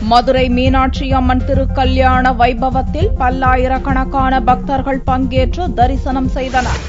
மதுரை மீனாட்சி அம்மன் திருக்கல்யாண வைபவத்தில் பல்லாயிரக்கணக்கான பக்தர்கள் பங்கேற்று தரிசனம் செய்தனர்.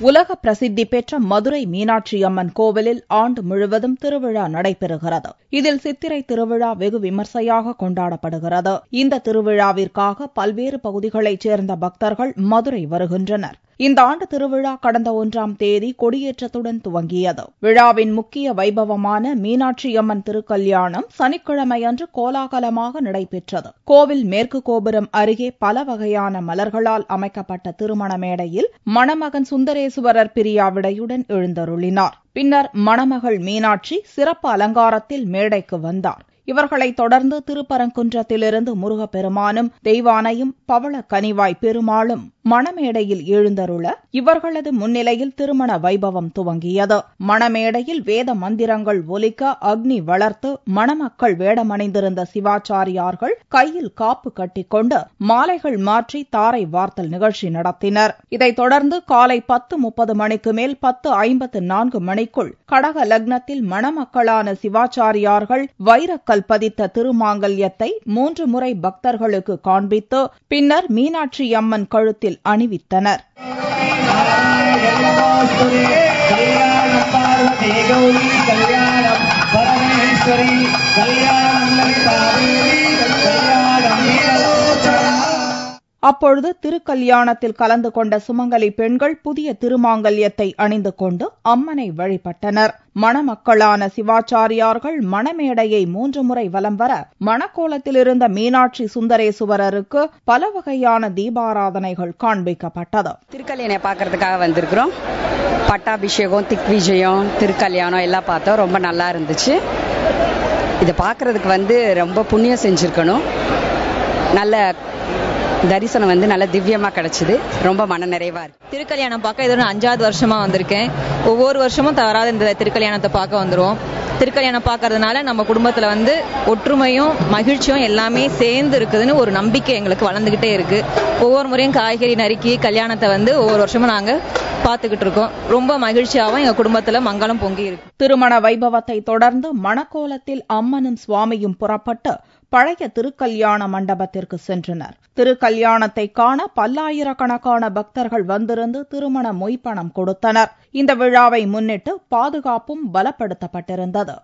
உலக பிரசித்தி பெற்ற மதுரை மீனாட்சி அம்மன் கோவிலில் ஆண்டு முழுவதும் திருவிழா நடைபெறுகிறது. இதில் சித்திரை திருவிழா வெகு விமர்சையாக கொண்டாடப்படுகிறது. இந்த திருவிழாவிற்காக பல்வேறு பகுதிகளைச் சேர்ந்த பக்தர்கள் மதுரை வருகின்றனர். இந்த ஆண்டு திருவிழா கடந்த 1ஆம் தேதி கொடியேற்றத்துடன் துவங்கியது. விழாவின் முக்கிய வைபவமான மீனாட்சி அம்மன் திருக்கல்யாணம் சனிக்கிழமையன்று கோலாகலமாக நடைபெற்றது. கோவில் மேற்கு கோபுரம் அருகே பல வகையான மலர்களால் அமைக்கப்பட்ட திருமண மேடையில் மணமகன் சுந்தரேசுவரர் பிரியாவிடையுடன் எழுந்தருளினார். பின்னர் மணமகள் மீனாட்சி சிறப்பு அலங்காரத்தில் மேடைக்கு வந்தார். இவர்களைத் தொடர்ந்து திருப்பரங்குன்றத்திலிருந்து முருகப்பெருமானும் தெய்வானையும் பவள கனிவாய் பெருமாளும் மணமேடையில் எழுந்தருள இவர்களது முன்னிலையில் திருமண வைபவம் துவங்கியது. மணமேடையில் வேத மந்திரங்கள் ஒலிக்க அக்னி வளர்த்து மணமக்கள் வேடமணிந்திருந்த சிவாச்சாரியார்கள் கையில் காப்பு கட்டிக்கொண்டு மாலைகள் மாற்றி தாரை வார்த்தல் நிகழ்ச்சி நடத்தினர். இதைத் தொடர்ந்து காலை 10:30 மணிக்கு மேல் 10:54 மணிக்குள் கடக லக்னத்தில் மணமக்களான சிவாச்சாரியார்கள் வைரக்கல் பதித்த திருமாங்கல்யத்தை 3 முறை பக்தர்களுக்கு காண்பித்து பின்னர் மீனாட்சி அம்மன் கழுத்தில் அணிவித்தனர். அப்பொழுது திருக்கல்யாணத்தில் கலந்து கொண்ட சுமங்கலி பெண்கள் புதிய திருமாங்கல்யத்தை அணிந்து கொண்டு அம்மனை வழிபட்டனர். மணமக்களான சிவாச்சாரியார்கள் மணமேடையை 3 முறை வலம் வர மணக்கோலத்தில் இருந்த மீனாட்சி சுந்தரேசுவரருக்கு பல வகையான தீபாராதனைகள் காண்பிக்கப்பட்டது. திருக்கல்யாணம் பார்க்கறதுக்காக வந்திருக்கிறோம். பட்டாபிஷேகம், திக்விஜயம், திருக்கல்யாணம் எல்லாம் பார்த்தோம். ரொம்ப நல்லா இருந்துச்சு. இதை பார்க்கறதுக்கு ரொம்ப புண்ணியம் செஞ்சிருக்கணும். நல்ல தரிசனம் நல்ல திவ்யமா கிடைச்சது. ரொம்ப மன நிறைவா இருக்கு. திருக்கல்யாணம் பார்க்க இது 5வது வருஷமா வந்திருக்கேன். ஒவ்வொரு வருஷமும் தவறாத இந்த திருக்கல்யாணத்தை பார்க்க வந்துருவோம். திருக்கல்யாணம் பார்க்கறதுனால நம்ம குடும்பத்துல ஒற்றுமையும் மகிழ்ச்சியும் எல்லாமே சேர்ந்து இருக்குதுன்னு ஒரு நம்பிக்கை எங்களுக்கு வளர்ந்துகிட்டே இருக்கு. ஒவ்வொரு முறையும் காய்கறி நறுக்கி கல்யாணத்தை ஒவ்வொரு வருஷமும் நாங்க பார்த்துக்கிட்டு இருக்கோம். ரொம்ப மகிழ்ச்சியாவும் எங்க குடும்பத்துல மங்களம் பொங்கி இருக்கு. திருமண வைபவத்தை தொடர்ந்து மணக்கோலத்தில் அம்மனும் சுவாமியும் புறப்பட்டு பழைய திருக்கல்யாண மண்டபத்திற்கு சென்றனர். திருக்கல்யாணத்தை காண பல்லாயிரக்கணக்கான பக்தர்கள் வந்திருந்து திருமண மொய்ப்பணம் கொடுத்தனர். இந்த விழாவை முன்னிட்டு பாதுகாப்பும் பலப்படுத்தப்பட்டிருந்தது.